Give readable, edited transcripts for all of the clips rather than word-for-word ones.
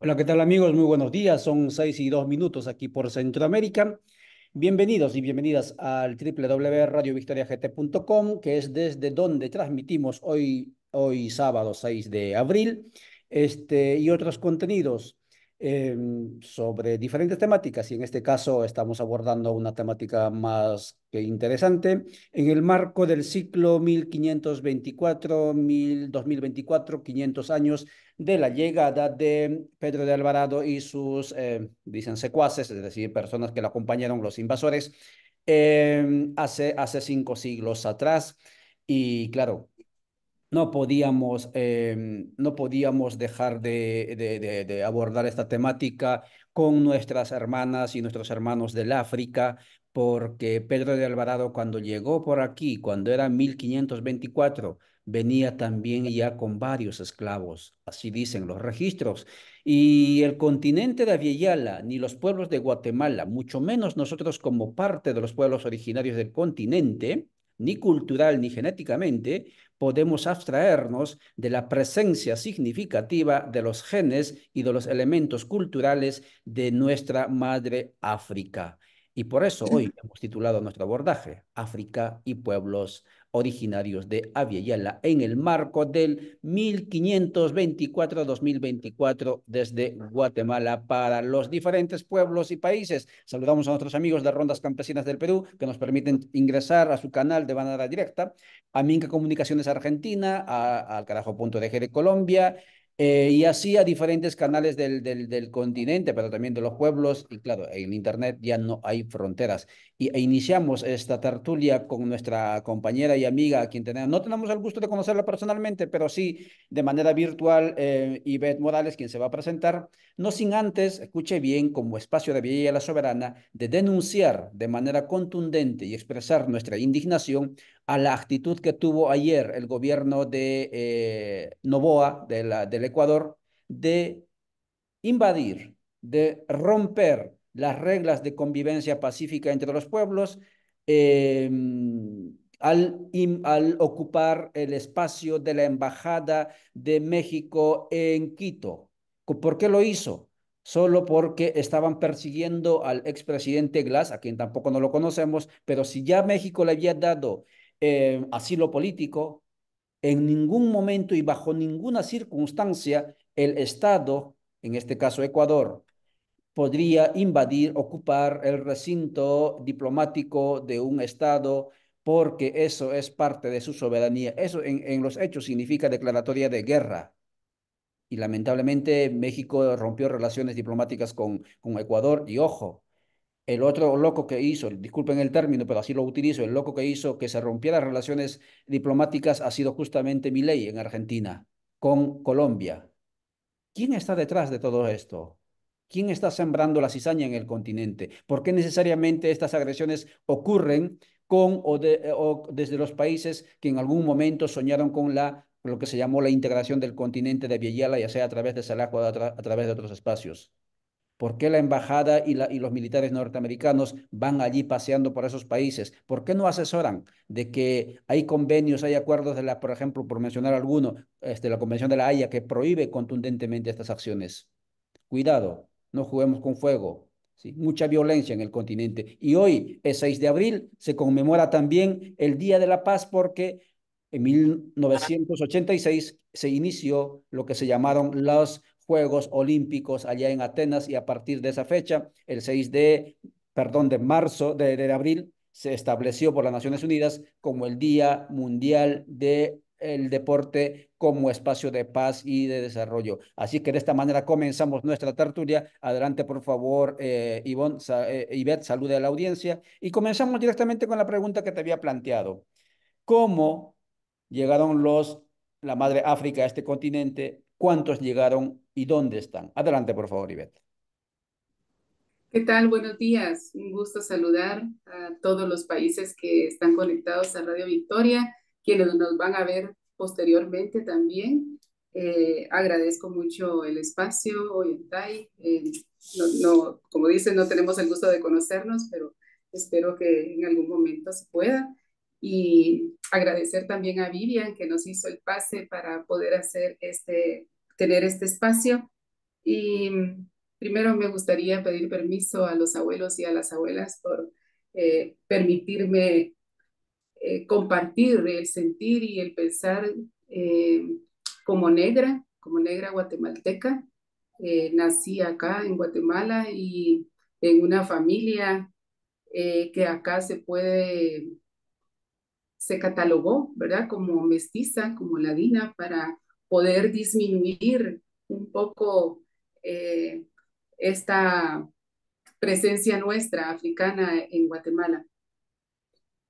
Hola, ¿qué tal amigos? Muy buenos días. Son 6:02 aquí por Centroamérica. Bienvenidos y bienvenidas al www.radiovictoriagt.com, que es desde donde transmitimos hoy sábado 6 de abril, y otros contenidos eh, sobre diferentes temáticas. Y en este caso estamos abordando una temática más que interesante en el marco del ciclo 1524, 500 años de la llegada de Pedro de Alvarado y sus, dicen, secuaces, es decir, personas que lo acompañaron, los invasores, hace 5 siglos atrás. Y claro, no podíamos dejar de abordar esta temática con nuestras hermanas y nuestros hermanos del África, porque Pedro de Alvarado, cuando llegó por aquí, cuando era 1524, venía también ya con varios esclavos, así dicen los registros. Y el continente de Aviala, ni los pueblos de Guatemala, mucho menos nosotros como parte de los pueblos originarios del continente, ni cultural ni genéticamente, podemos abstraernos de la presencia significativa de los genes y de los elementos culturales de nuestra madre África. Y por eso hoy hemos titulado nuestro abordaje África y pueblos originarios de Aviala en el marco del 1524-2024 desde Guatemala para los diferentes pueblos y países. Saludamos a nuestros amigos de Rondas Campesinas del Perú que nos permiten ingresar a su canal de manera directa, a Minca Comunicaciones Argentina, al Carajo.dg de Colombia, y así a diferentes canales del continente, pero también de los pueblos, y claro, en Internet ya no hay fronteras. E iniciamos esta tertulia con nuestra compañera y amiga, a quien no tenemos el gusto de conocerla personalmente, pero sí de manera virtual, Ivette Morales, quien se va a presentar, no sin antes, escuche bien, como espacio de Villa la Soberana, de denunciar de manera contundente y expresar nuestra indignación a la actitud que tuvo ayer el gobierno de Noboa, del Ecuador, de invadir, de romper las reglas de convivencia pacífica entre los pueblos, eh, al ocupar el espacio de la Embajada de México en Quito. ¿Por qué lo hizo? Solo porque estaban persiguiendo al expresidente Glass, a quien tampoco no lo conocemos, pero si ya México le había dado asilo político, en ningún momento y bajo ninguna circunstancia el Estado, en este caso Ecuador, podría invadir, ocupar el recinto diplomático de un Estado, porque eso es parte de su soberanía. Eso en los hechos significa declaratoria de guerra. Y lamentablemente México rompió relaciones diplomáticas con Ecuador. Y ojo, el otro loco que hizo, disculpen el término, pero así lo utilizo, el loco que hizo que se rompieran relaciones diplomáticas ha sido justamente Milei en Argentina, con Colombia. ¿Quién está detrás de todo esto? ¿Quién está sembrando la cizaña en el continente? ¿Por qué necesariamente estas agresiones ocurren o desde los países que en algún momento soñaron con lo que se llamó la integración del continente de Vieyala, ya sea a través de Salako o a través de otros espacios? ¿Por qué la embajada y los militares norteamericanos van allí paseando por esos países? ¿Por qué no asesoran de que hay convenios, hay acuerdos por ejemplo, por mencionar alguno, la Convención de la Haya que prohíbe contundentemente estas acciones? Cuidado, no juguemos con fuego. ¿Sí? Mucha violencia en el continente. Y hoy, el 6 de abril, se conmemora también el Día de la Paz porque en 1986 se inició lo que se llamaron los Juegos Olímpicos allá en Atenas, y a partir de esa fecha, el 6 de marzo, de abril, se estableció por las Naciones Unidas como el Día Mundial del Deporte como espacio de paz y de desarrollo. Así que de esta manera comenzamos nuestra tertulia. Adelante, por favor, Ivette, salude a la audiencia y comenzamos directamente con la pregunta que te había planteado. ¿Cómo llegaron la madre África a este continente? ¿Cuántos llegaron y dónde están? Adelante, por favor, Ivette. ¿Qué tal? Buenos días. Un gusto saludar a todos los países que están conectados a Radio Victoria, quienes nos van a ver posteriormente también. Agradezco mucho el espacio hoy en TAI. Como dicen, no tenemos el gusto de conocernos, pero espero que en algún momento se pueda. Y agradecer también a Vivian que nos hizo el pase para poder tener este espacio. Y primero me gustaría pedir permiso a los abuelos y a las abuelas por permitirme compartir el sentir y el pensar eh, como negra guatemalteca. Nací acá en Guatemala y en una familia que acá se catalogó, ¿verdad? Como mestiza, como ladina, para poder disminuir un poco eh, esta presencia nuestra africana en Guatemala.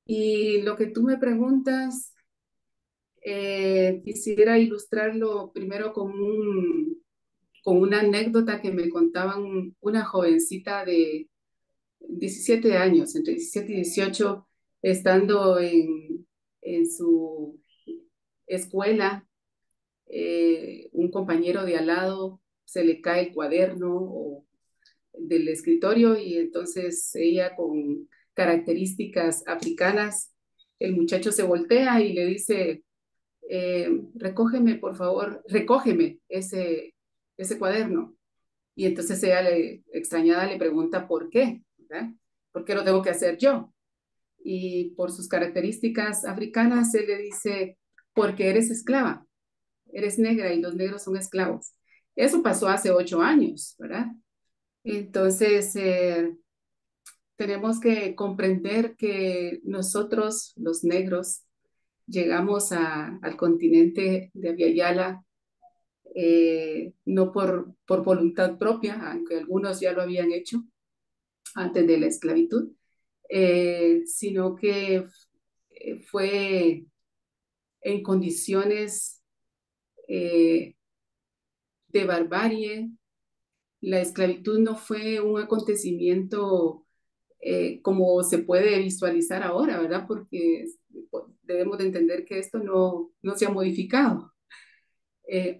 Y lo que tú me preguntas, quisiera ilustrarlo primero con una anécdota que me contaban una jovencita de 17 años, entre 17 y 18, estando en su escuela. Un compañero de al lado se le cae el cuaderno del escritorio y entonces ella con características africanas, el muchacho se voltea y le dice, recógeme, por favor, recógeme ese cuaderno. Y entonces ella, extrañada, le pregunta por qué, ¿verdad? ¿Por qué lo tengo que hacer yo? Y por sus características africanas, él le dice, porque eres esclava, eres negra y los negros son esclavos. Eso pasó hace 8 años, ¿verdad? Entonces, tenemos que comprender que nosotros, los negros, llegamos al continente de Aviala no por voluntad propia, aunque algunos ya lo habían hecho antes de la esclavitud, sino que fue en condiciones eh, de barbarie. La esclavitud no fue un acontecimiento como se puede visualizar ahora, ¿verdad? Porque debemos de entender que esto no se ha modificado. Eh,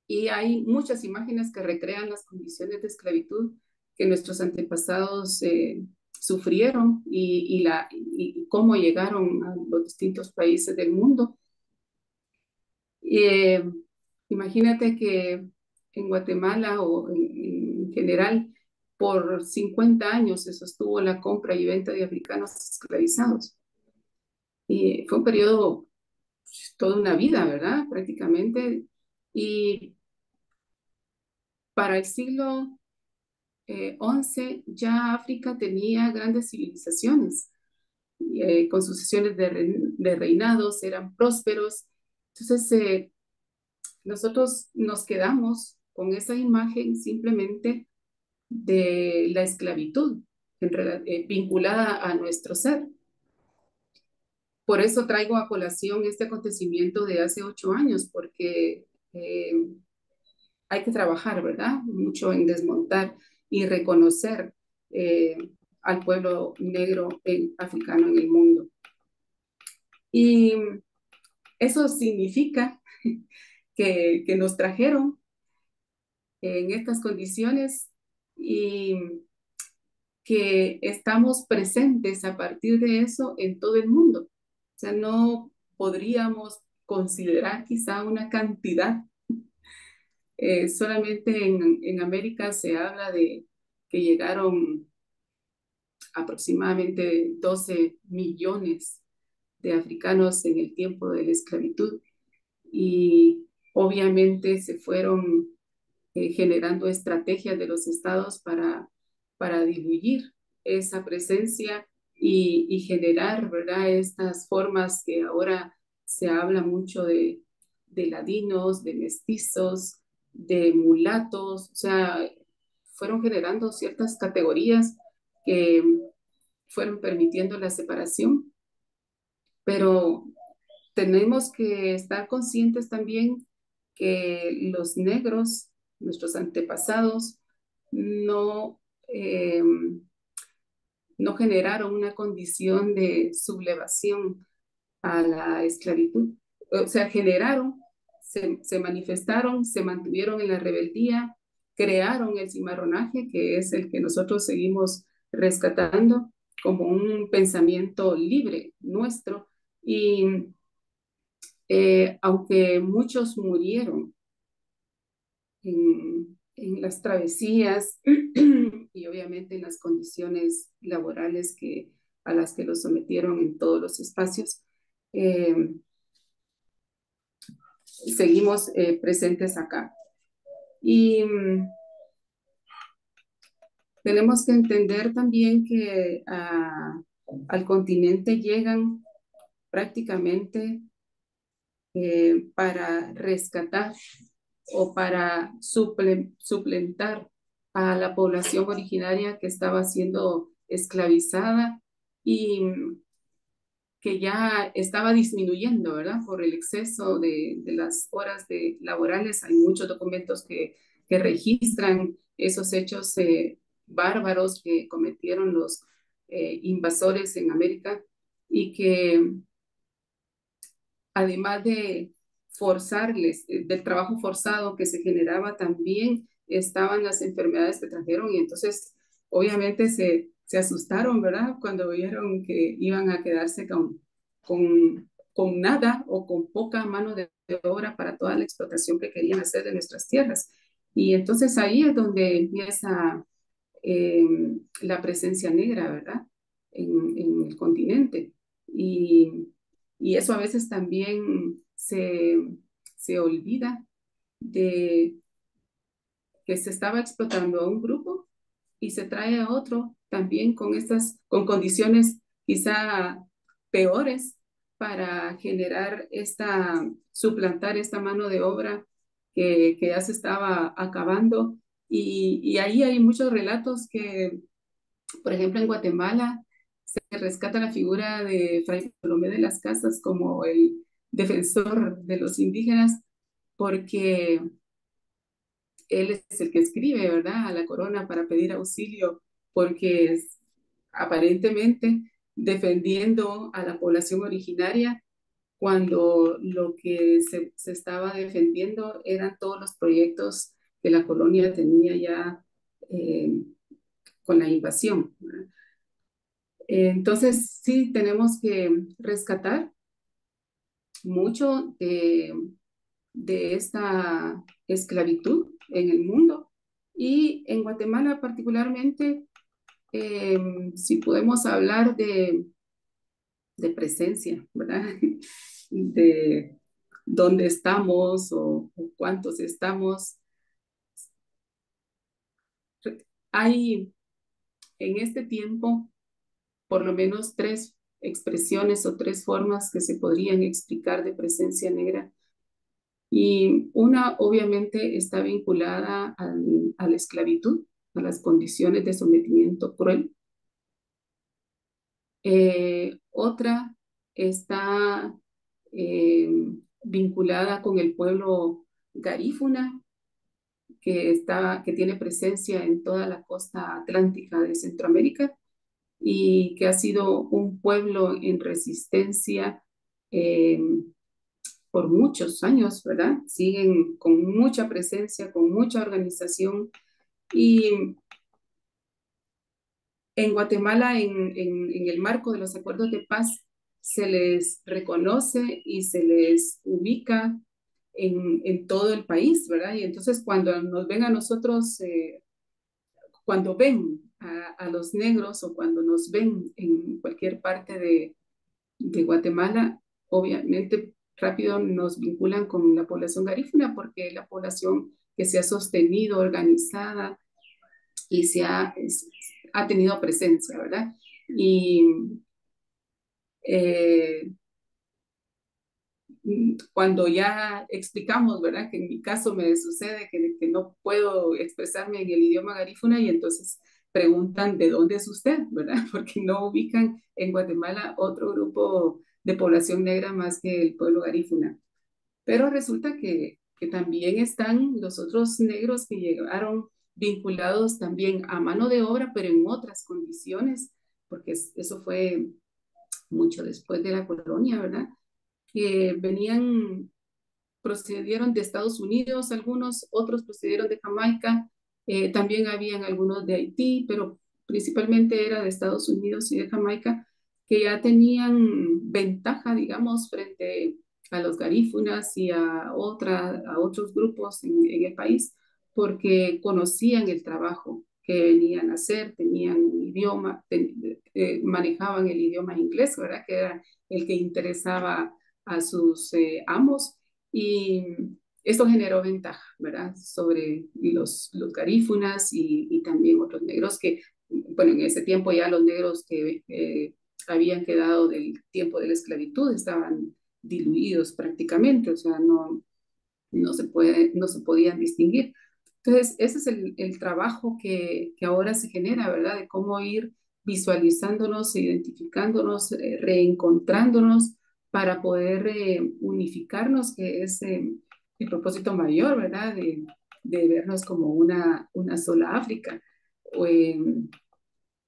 y hay muchas imágenes que recrean las condiciones de esclavitud que nuestros antepasados sufrieron y cómo llegaron a los distintos países del mundo. Eh, Imagínate que en Guatemala o en general, por 50 años se sostuvo la compra y venta de africanos esclavizados. Y fue un periodo, pues, toda una vida, ¿verdad? Prácticamente. Y para el siglo XI ya África tenía grandes civilizaciones, con sucesiones de reinados, eran prósperos. Entonces, nosotros nos quedamos con esa imagen simplemente de la esclavitud vinculada a nuestro ser. Por eso traigo a colación este acontecimiento de hace 8 años, porque eh, hay que trabajar, ¿verdad? Mucho en desmontar y reconocer eh, al pueblo negro africano en el mundo. Y eso significa que nos trajeron en estas condiciones y que estamos presentes a partir de eso en todo el mundo. O sea, no podríamos considerar quizá una cantidad. Solamente en América se habla de que llegaron aproximadamente 12 millones de africanos en el tiempo de la esclavitud y obviamente se fueron generando estrategias de los estados para diluir esa presencia y generar, ¿verdad? Estas formas que ahora se habla mucho de ladinos, de mestizos, de mulatos, o sea, fueron generando ciertas categorías que fueron permitiendo la separación, pero tenemos que estar conscientes también que los negros, nuestros antepasados, no, eh, no generaron una condición de sublevación a la esclavitud. O sea, se manifestaron, se mantuvieron en la rebeldía, crearon el cimarronaje, que es el que nosotros seguimos rescatando como un pensamiento libre nuestro. Y aunque muchos murieron en las travesías y obviamente en las condiciones laborales a las que los sometieron en todos los espacios. Eh, Seguimos presentes acá. Y tenemos que entender también que al continente llegan prácticamente para rescatar o para suplentar a la población originaria que estaba siendo esclavizada y que ya estaba disminuyendo, ¿verdad? Por el exceso de las horas laborales. Hay muchos documentos que registran esos hechos bárbaros que cometieron los invasores en América y que además de forzarles, del trabajo forzado que se generaba, también estaban las enfermedades que trajeron y entonces obviamente se asustaron, ¿verdad? Cuando vieron que iban a quedarse con nada o con poca mano de obra para toda la explotación que querían hacer de nuestras tierras. Y entonces ahí es donde empieza eh, la presencia negra, ¿verdad? En el continente. Y, y eso a veces también se olvida de que se estaba explotando a un grupo y se trae a otro también con condiciones quizá peores para suplantar esta mano de obra que ya se estaba acabando. Y ahí hay muchos relatos que, por ejemplo, en Guatemala se rescata la figura de Fray Bartolomé de las Casas como el defensor de los indígenas, porque él es el que escribe, ¿verdad?, a la corona para pedir auxilio, porque es aparentemente defendiendo a la población originaria cuando lo que se estaba defendiendo eran todos los proyectos que la colonia tenía ya eh, con la invasión, ¿verdad? Entonces, sí, tenemos que rescatar mucho de esta esclavitud en el mundo y en Guatemala particularmente, si podemos hablar de presencia, ¿verdad? De dónde estamos o cuántos estamos. Hay en este tiempo por lo menos tres expresiones o tres formas que se podrían explicar de presencia negra. Y una obviamente está vinculada a la esclavitud, a las condiciones de sometimiento cruel. Otra está eh, vinculada con el pueblo garífuna, que tiene presencia en toda la costa atlántica de Centroamérica y que ha sido un pueblo en resistencia eh, por muchos años, ¿verdad? Siguen con mucha presencia, con mucha organización. Y en Guatemala, en el marco de los acuerdos de paz, se les reconoce y se les ubica en todo el país, ¿verdad? Y entonces cuando nos ven a nosotros, cuando ven a los negros o cuando nos ven en cualquier parte de Guatemala, obviamente rápido nos vinculan con la población garífuna porque es la población que se ha sostenido, organizada y ha tenido presencia, ¿verdad? Y eh, cuando ya explicamos, ¿verdad? Que en mi caso me sucede que no puedo expresarme en el idioma garífuna y entonces preguntan de dónde es usted, ¿verdad? Porque no ubican en Guatemala otro grupo de población negra más que el pueblo garífuna. Pero resulta que también están los otros negros que llegaron vinculados también a mano de obra, pero en otras condiciones, porque eso fue mucho después de la colonia, ¿verdad? Que procedieron de Estados Unidos, algunos, otros procedieron de Jamaica, también habían algunos de Haití, pero principalmente era de Estados Unidos y de Jamaica, que ya tenían ventaja, digamos, frente a los garífunas y a otros grupos en el país, porque conocían el trabajo que venían a hacer, tenían un idioma, manejaban el idioma inglés, ¿verdad? Que era el que interesaba a sus amos y esto generó ventaja, ¿verdad? Sobre los garífunas y también otros negros que, bueno, en ese tiempo ya los negros que habían quedado del tiempo de la esclavitud estaban diluidos prácticamente, o sea, no se podían distinguir. Entonces, ese es el trabajo que ahora se genera, ¿verdad? De cómo ir visualizándonos, identificándonos, reencontrándonos para poder unificarnos, que es el propósito mayor, ¿verdad? De vernos como una sola África, o,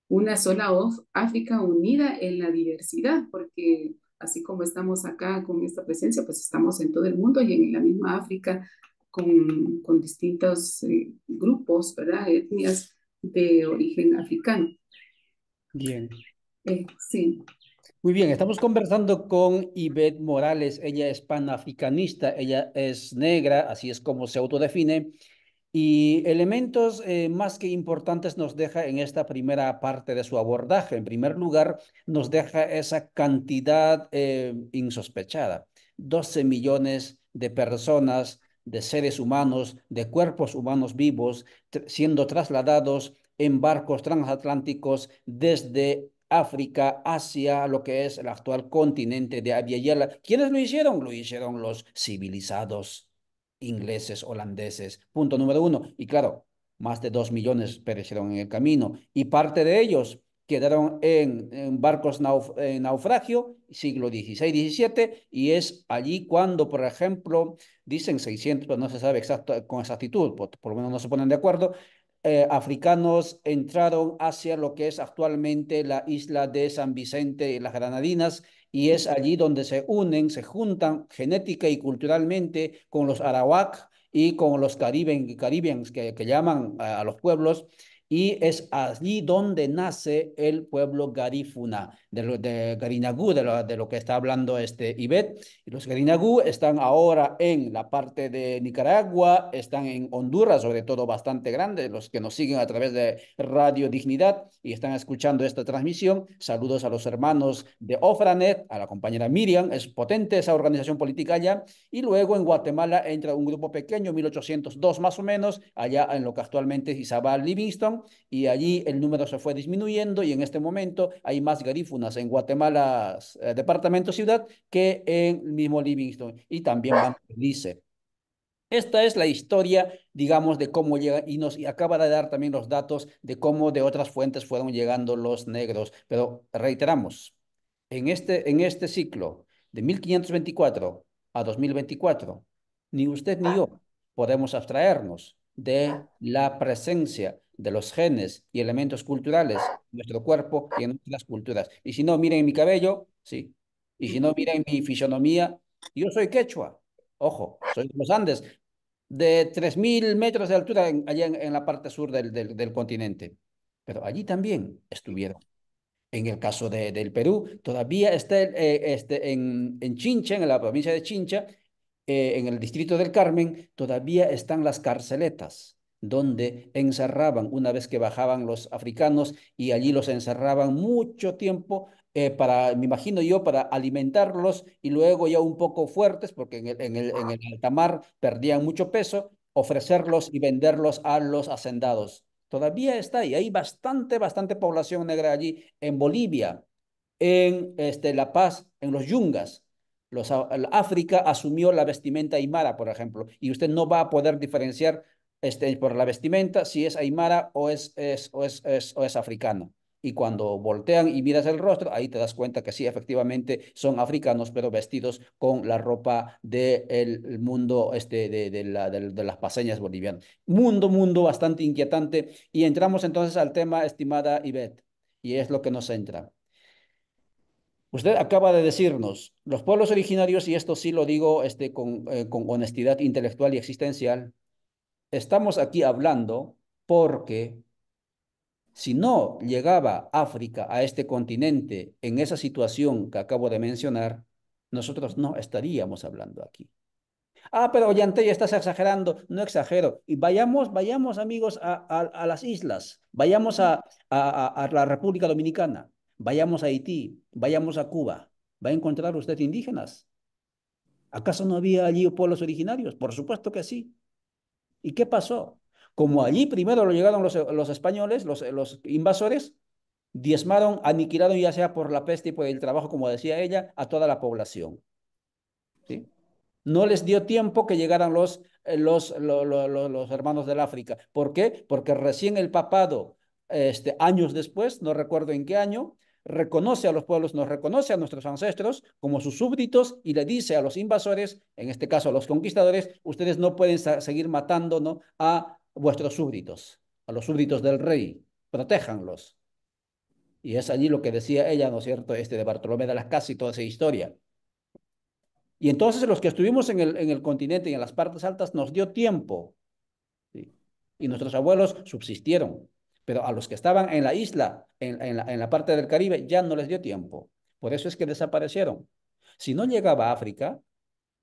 una sola África unida en la diversidad, porque así como estamos acá con esta presencia, pues estamos en todo el mundo y en la misma África con distintos grupos, ¿verdad? Etnias de origen africano. Bien. Sí. Muy bien, estamos conversando con Ivette Morales. Ella es panafricanista, ella es negra, así es como se autodefine. Y elementos más que importantes nos deja en esta primera parte de su abordaje. En primer lugar, nos deja esa cantidad insospechada. 12 millones de personas, de seres humanos, de cuerpos humanos vivos, siendo trasladados en barcos transatlánticos desde África hacia lo que es el actual continente de Abya. ¿Quiénes lo hicieron? Lo hicieron los civilizados ingleses, holandeses, punto número uno. Y claro, más de 2 millones perecieron en el camino y parte de ellos quedaron en barcos en naufragio, siglo XVI, XVII, y es allí cuando, por ejemplo, dicen 600, pero no se sabe exacto, con exactitud, por lo menos no se ponen de acuerdo, africanos entraron hacia lo que es actualmente la isla de San Vicente y las Granadinas, y es allí donde se unen, se juntan genética y culturalmente con los arawak y con los caribeños que llaman a los pueblos, y es allí donde nace el pueblo garífuna, de Garinagú, de lo que está hablando este Ivette. Y los Garinagú están ahora en la parte de Nicaragua, están en Honduras, sobre todo bastante grande, los que nos siguen a través de Radio Dignidad y están escuchando esta transmisión. Saludos a los hermanos de Ofranet, a la compañera Miriam, es potente esa organización política allá. Y luego en Guatemala entra un grupo pequeño, 1802 más o menos, allá en lo que actualmente es Izabal Livingston, y allí el número se fue disminuyendo y en este momento hay más garífunas en Guatemala, departamento ciudad, que en el mismo Livingston y también Van Lice. Esta es la historia, digamos, de cómo llega y nos acaba de dar también los datos de cómo de otras fuentes fueron llegando los negros. Pero reiteramos, en este ciclo de 1524 a 2024, ni usted ni yo podemos abstraernos de la presencia de los genes y elementos culturales en nuestro cuerpo y en nuestras culturas. Y si no, miren mi cabello, sí. Y si no, miren mi fisonomía, yo soy quechua. Ojo, soy de los Andes, de 3.000 metros de altura allá en la parte sur del continente. Pero allí también estuvieron. En el caso del Perú, todavía está en Chincha, en la provincia de Chincha, en el distrito del Carmen, todavía están las carceletas, donde encerraban una vez que bajaban los africanos y allí los encerraban mucho tiempo me imagino yo, para alimentarlos y luego ya un poco fuertes, porque en el alta mar perdían mucho peso, ofrecerlos y venderlos a los hacendados. Todavía está ahí, hay bastante población negra allí en Bolivia, en La Paz, en los Yungas. África asumió la vestimenta aymara, por ejemplo, y usted no va a poder diferenciar por la vestimenta si es aymara o es africano. Y cuando voltean y miras el rostro, ahí te das cuenta que sí, efectivamente son africanos, pero vestidos con la ropa del mundo de las paseñas bolivianas. Mundo bastante inquietante. Y entramos entonces al tema, estimada Ivette, y es lo que nos centra. Usted acaba de decirnos, los pueblos originarios, y esto sí lo digo con honestidad intelectual y existencial, estamos aquí hablando porque si no llegaba África a este continente en esa situación que acabo de mencionar, nosotros no estaríamos hablando aquí. Ah, pero Ollantay, estás exagerando. No exagero. Y vayamos amigos, a las islas. Vayamos a la República Dominicana. Vayamos a Haití. Vayamos a Cuba. ¿Va a encontrar usted indígenas? ¿Acaso no había allí pueblos originarios? Por supuesto que sí. ¿Y qué pasó? Como allí primero lo llegaron los españoles, los invasores, diezmaron, aniquilaron ya sea por la peste y por el trabajo, como decía ella, a toda la población. ¿Sí? No les dio tiempo que llegaran los hermanos del África. ¿Por qué? Porque recién el papado, años después, no recuerdo en qué año, reconoce a los pueblos, nos reconoce a nuestros ancestros como sus súbditos y le dice a los invasores, en este caso a los conquistadores, ustedes no pueden seguir matando, ¿no?, a vuestros súbditos, a los súbditos del rey, protéjanlos. Y es allí lo que decía ella, ¿no es cierto?, de Bartolomé de las Casas y toda esa historia. Y entonces los que estuvimos en el continente y en las partes altas nos dio tiempo, ¿sí? Y nuestros abuelos subsistieron, pero a los que estaban en la isla, en la parte del Caribe, ya no les dio tiempo. Por eso es que desaparecieron. Si no llegaba a África,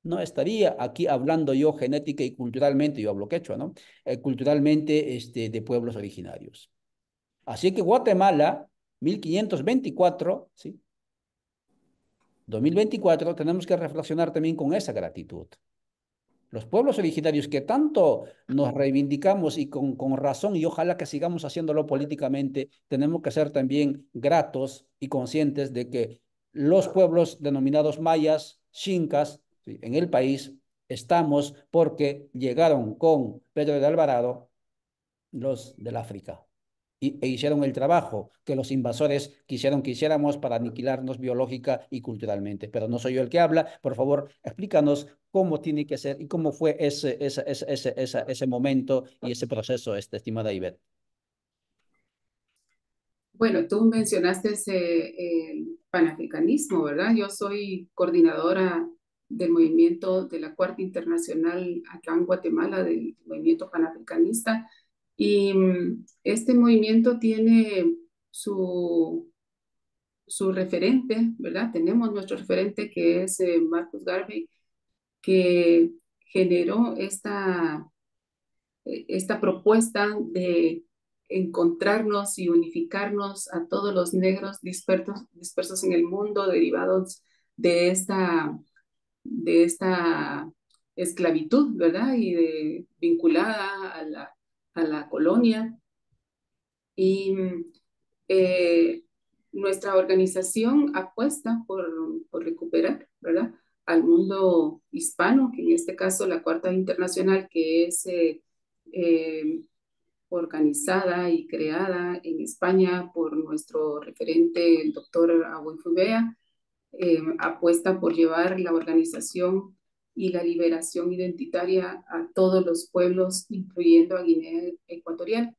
no estaría aquí hablando yo genética y culturalmente, yo hablo quechua, ¿no? Culturalmente, de pueblos originarios. Así que Guatemala, 1524, ¿sí? 2024, tenemos que reflexionar también con esa gratitud. Los pueblos originarios que tanto nos reivindicamos y con razón, y ojalá que sigamos haciéndolo políticamente, tenemos que ser también gratos y conscientes de que los pueblos denominados mayas, xincas, ¿sí?, en el país estamos porque llegaron con Pedro de Alvarado los del África e hicieron el trabajo que los invasores quisieron que hiciéramos para aniquilarnos biológica y culturalmente. Pero no soy yo el que habla. Por favor, explícanos cómo tiene que ser y cómo fue ese momento y ese proceso, estimada Ivette. Bueno, tú mencionaste el panafricanismo, ¿verdad? Yo soy coordinadora del movimiento de la Cuarta Internacional acá en Guatemala, del movimiento panafricanista, y este movimiento tiene su, su referente, ¿verdad? Tenemos nuestro referente que es Marcus Garvey, que generó esta propuesta de encontrarnos y unificarnos a todos los negros dispersos en el mundo, derivados de esta esclavitud, ¿verdad? Vinculada a la colonia. Y eh, nuestra organización apuesta por recuperar, ¿verdad?, al mundo hispano, que en este caso la Cuarta Internacional, que es eh, organizada y creada en España por nuestro referente, el doctor Fubea, apuesta por llevar la organización y la liberación identitaria a todos los pueblos, incluyendo a Guinea Ecuatorial.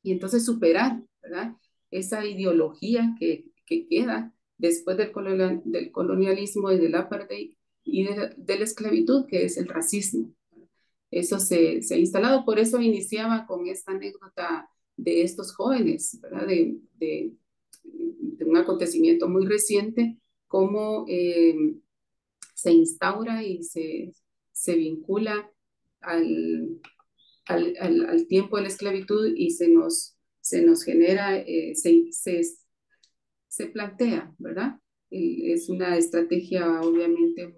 Y entonces superar, ¿verdad?, esa ideología que queda después del colonialismo y del apartheid y de la esclavitud, que es el racismo. Eso se ha instalado, por eso iniciaba con esta anécdota de estos jóvenes, ¿verdad? De un acontecimiento muy reciente, cómo se instaura y se vincula al, al tiempo de la esclavitud y se nos genera, se plantea, ¿verdad? Es una estrategia obviamente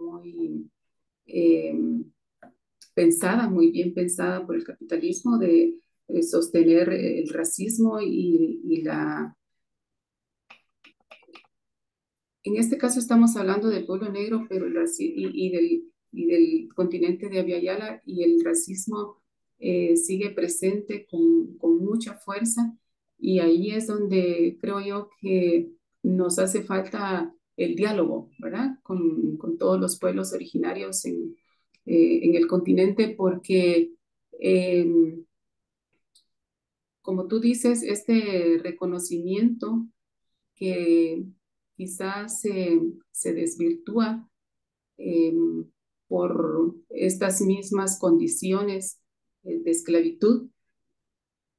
eh, pensada, muy bien pensada por el capitalismo de sostener el racismo en este caso estamos hablando del pueblo negro, pero y del continente de Abya y el racismo sigue presente con mucha fuerza, y ahí es donde creo yo que nos hace falta el diálogo, ¿verdad? Con todos los pueblos originarios en el continente, porque eh, como tú dices, este reconocimiento que quizás se desvirtúa eh, por estas mismas condiciones de esclavitud,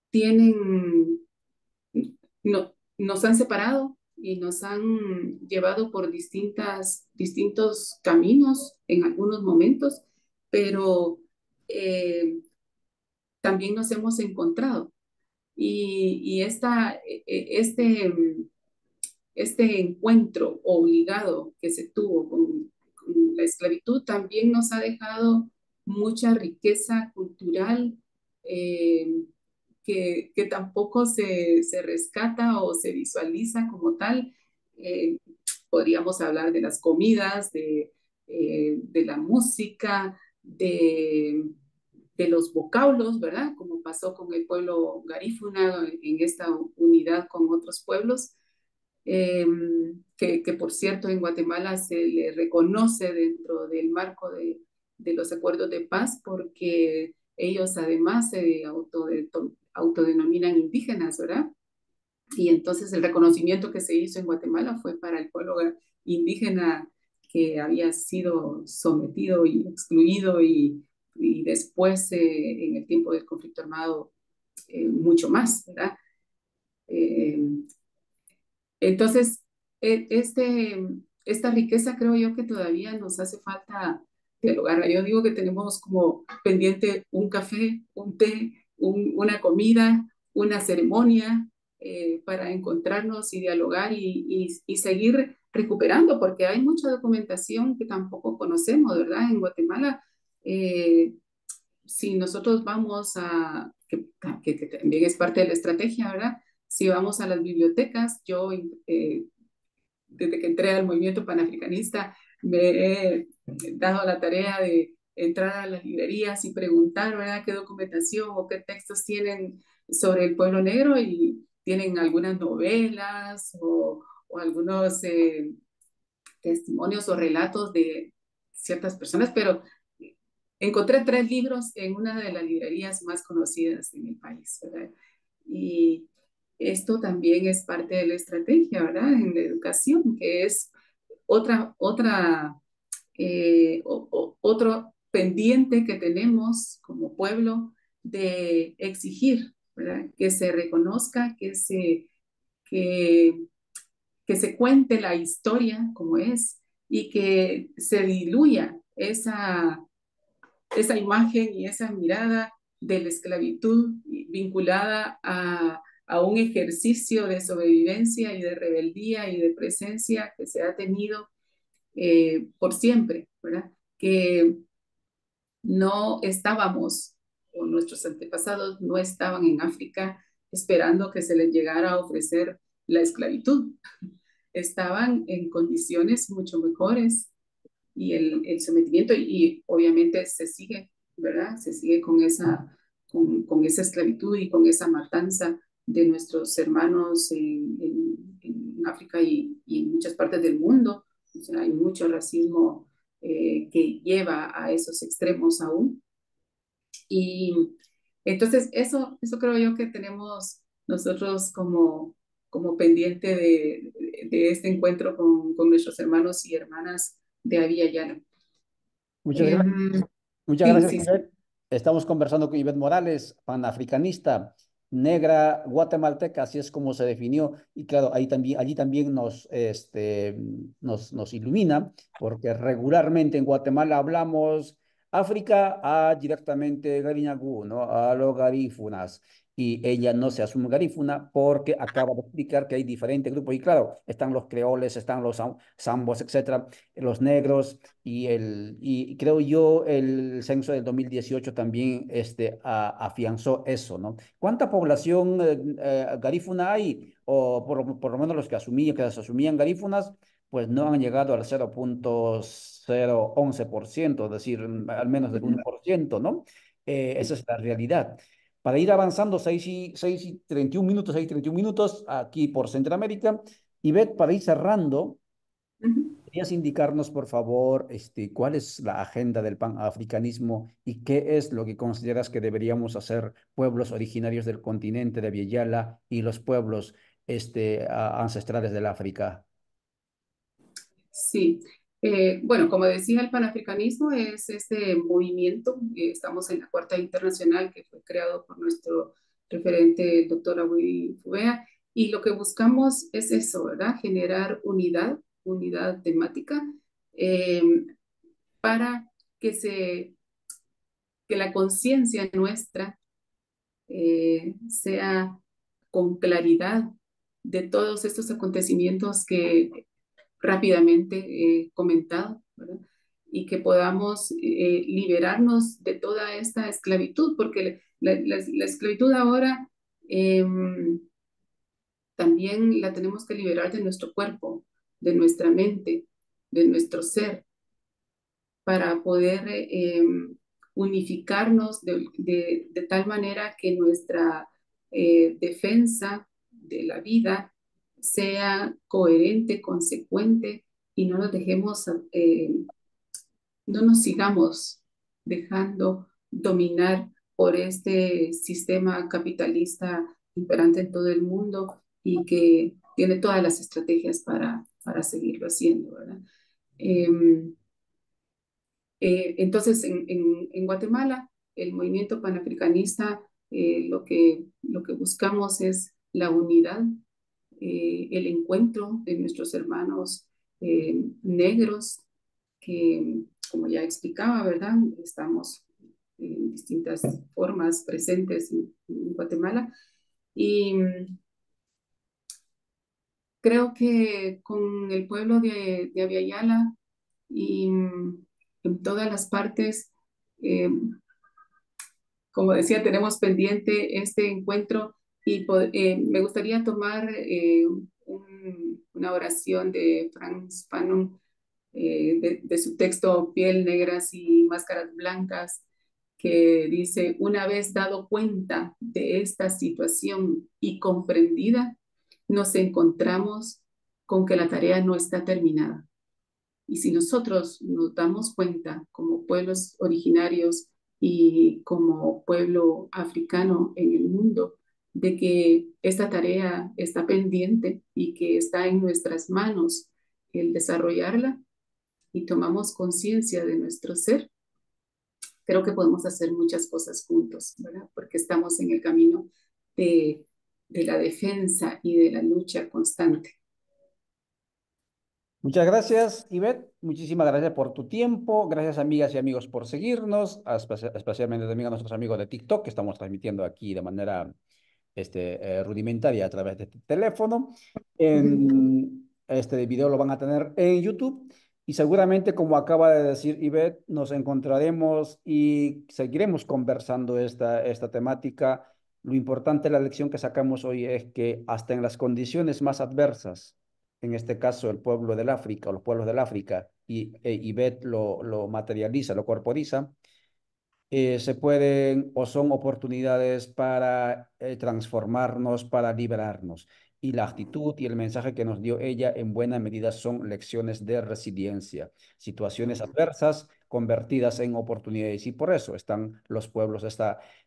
tienen, no, nos han separado y nos han llevado por distintos caminos en algunos momentos, pero eh, también nos hemos encontrado. Y este encuentro obligado que se tuvo con la esclavitud también nos ha dejado mucha riqueza cultural eh, que tampoco se rescata o se visualiza como tal. Eh, Podríamos hablar de las comidas, de la música, de los vocablos, ¿verdad? Como pasó con el pueblo garífuna en esta unidad con otros pueblos, eh, que por cierto en Guatemala se le reconoce dentro del marco de los acuerdos de paz porque ellos además se autodenominan indígenas, ¿verdad? Y entonces el reconocimiento que se hizo en Guatemala fue para el pueblo indígena que había sido sometido y excluido y después en el tiempo del conflicto armado mucho más, ¿verdad? Eh, entonces, esta riqueza creo yo que todavía nos hace falta dialogar. Yo digo que tenemos como pendiente un café, un té, una comida, una ceremonia para encontrarnos y dialogar y seguir recuperando, porque hay mucha documentación que tampoco conocemos, ¿verdad? En Guatemala, eh, si nosotros vamos que también es parte de la estrategia, ¿verdad? Si vamos a las bibliotecas, yo desde que entré al movimiento panafricanista me he dado la tarea de entrar a las librerías y preguntar, ¿verdad?, qué documentación o qué textos tienen sobre el pueblo negro y tienen algunas novelas o algunos testimonios o relatos de ciertas personas, pero encontré 3 libros en una de las librerías más conocidas en el país, ¿verdad? Y esto también es parte de la estrategia, ¿verdad? En la educación, que es otra otro pendiente que tenemos como pueblo de exigir, ¿verdad? Que se reconozca, que, que se cuente la historia como es y que se diluya esa imagen y esa mirada de la esclavitud vinculada a un ejercicio de sobrevivencia y de rebeldía y de presencia que se ha tenido por siempre, ¿verdad? Que no estábamos, o nuestros antepasados no estaban en África esperando que se les llegara a ofrecer la esclavitud. Estaban en condiciones mucho mejores y el sometimiento y obviamente se sigue, ¿verdad? Se sigue con esa esclavitud y con esa matanza de nuestros hermanos en África y en muchas partes del mundo. O sea, hay mucho racismo que lleva a esos extremos aún. Y entonces eso creo yo que tenemos nosotros como pendiente de este encuentro con nuestros hermanos y hermanas de Avia Yala. Muchas gracias. Em, Muchas sí, gracias, sí, sí. Ivette. Estamos conversando con Ivette Morales, panafricanista, negra guatemalteca, así es como se definió. Y claro, ahí también, allí también nos ilumina, porque regularmente en Guatemala hablamos África a directamente Gariñagú, ¿no? A los garífunas. Y ella no se asume garífuna porque acaba de explicar que hay diferentes grupos. Y claro, están los creoles, están los zambos, etcétera, los negros y creo yo el censo del 2018 también afianzó eso, ¿no? ¿Cuánta población garífuna hay? O por lo menos los que se asumían garífunas, pues no han llegado al 0,011%, es decir, al menos del 1%, ¿no? Esa es la realidad. Para ir avanzando, 6:31 minutos, 6:31 minutos, aquí por Centroamérica. Y Beth, para ir cerrando, Ujú. ¿podrías indicarnos, por favor, cuál es la agenda del panafricanismo y qué es lo que consideras que deberíamos hacer pueblos originarios del continente de Vieyala y los pueblos ancestrales del África? Sí. Bueno, como decía, el panafricanismo es este movimiento. Estamos en la Cuarta Internacional que fue creado por nuestro referente, el doctor Abuy Fubea, y lo que buscamos es eso, ¿verdad? Generar unidad temática, eh, para que se que la conciencia nuestra sea con claridad de todos estos acontecimientos que rápidamente he comentado, ¿verdad? Y que podamos liberarnos de toda esta esclavitud, porque la esclavitud ahora eh, también la tenemos que liberar de nuestro cuerpo, de nuestra mente, de nuestro ser, para poder unificarnos de tal manera que nuestra defensa de la vida sea coherente, consecuente y no nos dejemos, no nos sigamos dejando dominar por este sistema capitalista imperante en todo el mundo y que tiene todas las estrategias para seguirlo haciendo, ¿verdad? Eh, entonces, en Guatemala, el movimiento panafricanista, lo que buscamos es la unidad, el encuentro de nuestros hermanos negros, que, como ya explicaba, ¿verdad? Estamos en distintas formas presentes en Guatemala. Y creo que con el pueblo de Aviala y en todas las partes, eh, como decía, tenemos pendiente este encuentro y me gustaría tomar una oración de Frantz Fanon, de su texto Piel Negras y Máscaras Blancas, que dice: una vez dado cuenta de esta situación y comprendida, nos encontramos con que la tarea no está terminada. Y si nosotros nos damos cuenta como pueblos originarios y como pueblo africano en el mundo de que esta tarea está pendiente y que está en nuestras manos el desarrollarla y tomamos conciencia de nuestro ser, creo que podemos hacer muchas cosas juntos, ¿verdad? Porque estamos en el camino de, de la defensa y de la lucha constante. Muchas gracias, Ivette. Muchísimas gracias por tu tiempo. Gracias, amigas y amigos, por seguirnos, especialmente también a nuestros amigos de TikTok, que estamos transmitiendo aquí de manera rudimentaria a través de este teléfono. Este video lo van a tener en YouTube y seguramente, como acaba de decir Ivette, nos encontraremos y seguiremos conversando esta temática. Lo importante de la lección que sacamos hoy es que hasta en las condiciones más adversas, en este caso el pueblo del África o los pueblos del África, y Ivette lo materializa, lo corporiza, se pueden o son oportunidades para transformarnos, para liberarnos. Y la actitud y el mensaje que nos dio ella en buena medida son lecciones de resiliencia, situaciones adversas convertidas en oportunidades. Y por eso están los pueblos,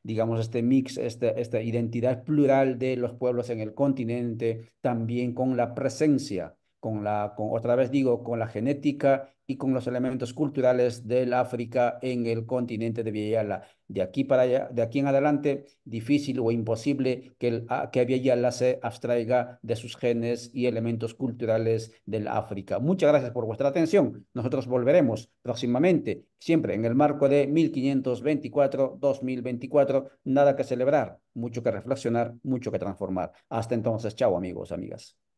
digamos, este mix, esta identidad plural de los pueblos en el continente, también con la presencia, otra vez digo, con la genética y con los elementos culturales del África en el continente de Villayala. De aquí para allá, de aquí en adelante, difícil o imposible que Villayala se abstraiga de sus genes y elementos culturales del África. Muchas gracias por vuestra atención. Nosotros volveremos próximamente, siempre en el marco de 1524-2024. Nada que celebrar, mucho que reflexionar, mucho que transformar. Hasta entonces, chao amigos, amigas.